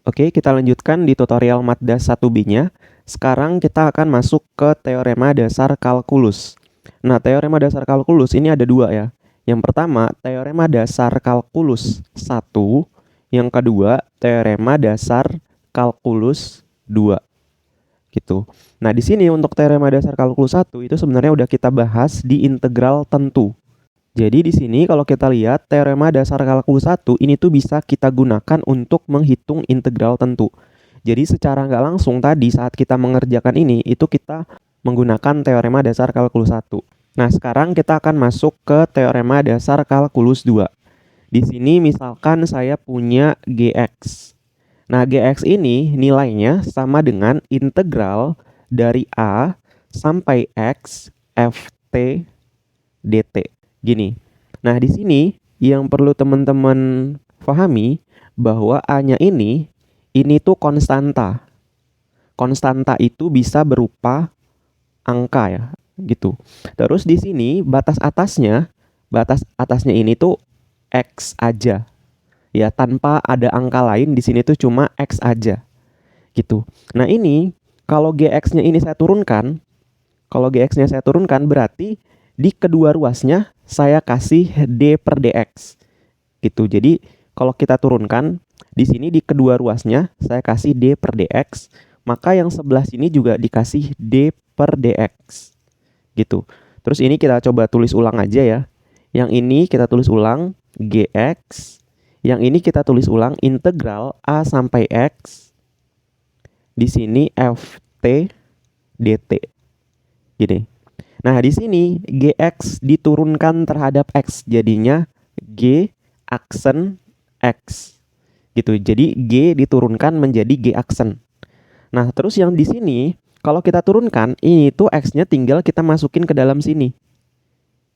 Oke, kita lanjutkan di tutorial Mathdas 1B-nya. Sekarang kita akan masuk ke teorema dasar kalkulus. Nah, teorema dasar kalkulus ini ada dua ya. Yang pertama, teorema dasar kalkulus 1. Yang kedua, teorema dasar kalkulus 2. Gitu. Nah, di sini untuk teorema dasar kalkulus 1 itu sebenarnya udah kita bahas di integral tentu. Jadi di sini kalau kita lihat teorema dasar kalkulus 1 ini tuh bisa kita gunakan untuk menghitung integral tentu. Jadi secara nggak langsung tadi saat kita mengerjakan ini itu kita menggunakan teorema dasar kalkulus 1. Nah, sekarang kita akan masuk ke teorema dasar kalkulus 2. Di sini misalkan saya punya GX. Nah, GX ini nilainya sama dengan integral dari A sampai X Ft dt. Gini. Nah, di sini yang perlu teman-teman pahami bahwa A-nya ini tuh konstanta. Konstanta itu bisa berupa angka ya, gitu. Terus di sini batas atasnya ini tuh X aja. Ya, tanpa ada angka lain di sini tuh cuma X aja. Gitu. Nah, ini kalau GX-nya ini saya turunkan, berarti di kedua ruasnya saya kasih d per dx gitu. Jadi kalau kita turunkan di sini di kedua ruasnya saya kasih d per dx, maka yang sebelah sini juga dikasih d per dx gitu. Terus ini kita coba tulis ulang aja ya. Yang ini kita tulis ulang gx, yang ini kita tulis ulang integral a sampai x di sini ft dt. Gini. Nah, di sini GX diturunkan terhadap X, jadinya G aksen X. Gitu. Jadi G diturunkan menjadi G aksen. Nah, terus yang di sini kalau kita turunkan, ini tuh X-nya tinggal kita masukin ke dalam sini.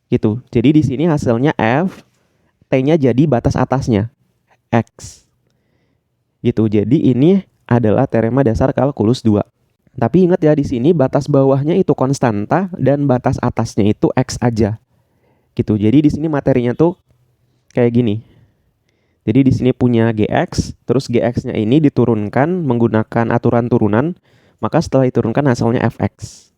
Gitu. Jadi di sini hasilnya F, T-nya jadi batas atasnya X. Gitu. Jadi ini adalah teorema dasar kalkulus 2. Tapi ingat ya, di sini batas bawahnya itu konstanta dan batas atasnya itu X aja. Gitu. Jadi di sini materinya tuh kayak gini. Jadi di sini punya GX, terus GX-nya ini diturunkan menggunakan aturan turunan, maka setelah diturunkan hasilnya FX.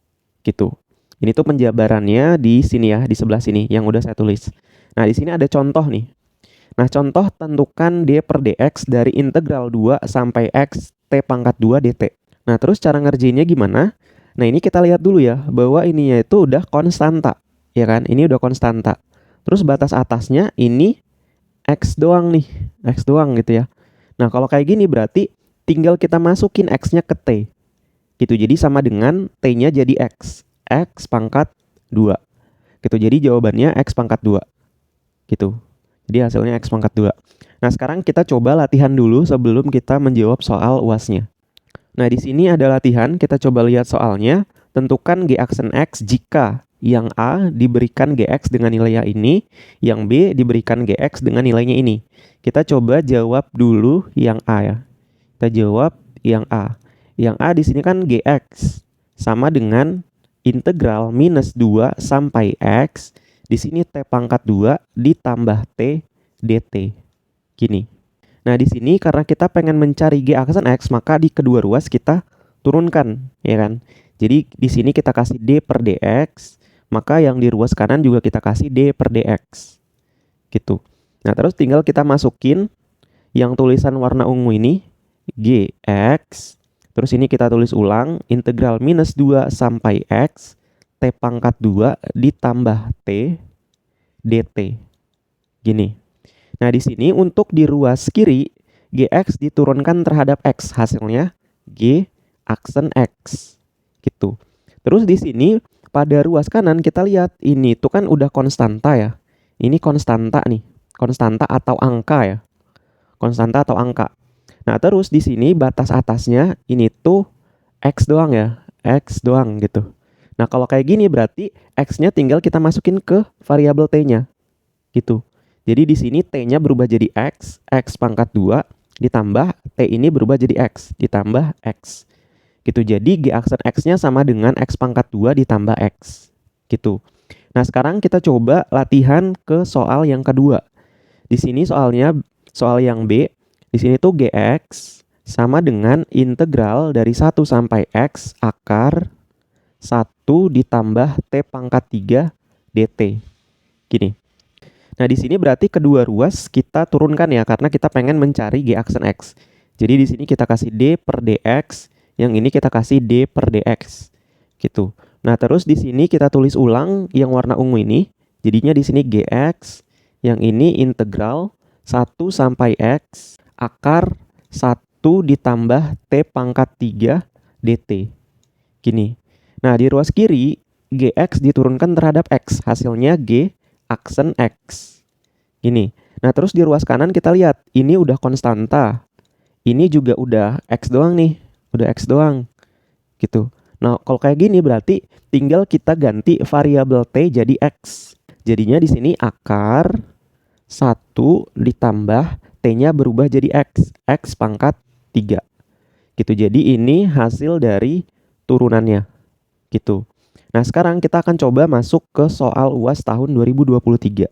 Gitu. Ini tuh penjabarannya di sini ya, di sebelah sini yang udah saya tulis. Nah, di sini ada contoh nih. Nah, contoh tentukan d per dx dari integral 2 sampai x t pangkat 2 dt. Nah, terus cara ngerjainnya gimana? Nah, ini kita lihat dulu ya, bahwa ininya itu udah konstanta. Ya kan? Ini udah konstanta. Terus batas atasnya ini X doang nih. X doang gitu ya. Nah, kalau kayak gini berarti tinggal kita masukin X-nya ke T. Gitu, jadi sama dengan T-nya jadi X. X pangkat 2. Gitu, jadi jawabannya X pangkat 2. Gitu. Jadi hasilnya X pangkat 2. Nah, sekarang kita coba latihan dulu sebelum kita menjawab soal UAS-nya. Nah, di sini ada latihan, kita coba lihat soalnya. Tentukan G aksen X jika yang A diberikan Gx dengan nilai ini, yang B diberikan Gx dengan nilainya ini. Kita coba jawab dulu yang A ya. Kita jawab yang A. Yang A di sini kan Gx sama dengan integral minus 2 sampai X. Di sini T pangkat 2 ditambah T dt. Gini. Nah, di sini karena kita pengen mencari G aksen X, maka di kedua ruas kita turunkan, ya kan? Jadi di sini kita kasih D per dx, maka yang di ruas kanan juga kita kasih D per dx. Gitu. Nah, terus tinggal kita masukin yang tulisan warna ungu ini, Gx. Terus ini kita tulis ulang, integral minus 2 sampai X, T pangkat 2 ditambah T dt. Gini. Nah, di sini untuk di ruas kiri, Gx diturunkan terhadap X. Hasilnya G aksen X. Gitu. Terus di sini pada ruas kanan kita lihat ini tuh kan udah konstanta ya. Ini konstanta nih. Konstanta atau angka ya. Konstanta atau angka. Nah, terus di sini batas atasnya ini tuh X doang ya. X doang gitu. Nah, kalau kayak gini berarti X-nya tinggal kita masukin ke variabel T-nya. Gitu. Jadi di sini T-nya berubah jadi X, X pangkat 2, ditambah T ini berubah jadi X, ditambah X. Gitu, jadi G aksen X-nya sama dengan X pangkat 2 ditambah X. Gitu. Nah, sekarang kita coba latihan ke soal yang kedua. Di sini soalnya, soal yang B, di sini tuh GX sama dengan integral dari 1 sampai X akar 1 ditambah T pangkat 3 dt. Gini. Nah, di sini berarti kedua ruas kita turunkan ya, karena kita pengen mencari G aksen X. Jadi di sini kita kasih D per dx, yang ini kita kasih D per dx. Gitu. Nah, terus di sini kita tulis ulang yang warna ungu ini. Jadinya di sini Gx, yang ini integral 1 sampai X akar 1 ditambah T pangkat 3 dt. Gini. Nah, di ruas kiri, Gx diturunkan terhadap X. Hasilnya G aksen X. Gini. Nah, terus di ruas kanan kita lihat, ini udah konstanta. Ini juga udah X doang nih. Udah X doang. Gitu. Nah, kalau kayak gini berarti tinggal kita ganti variabel T jadi X. Jadinya di sini akar 1 ditambah T-nya berubah jadi X. X pangkat 3. Gitu. Jadi ini hasil dari turunannya. Gitu. Nah, sekarang kita akan coba masuk ke soal UAS tahun 2023.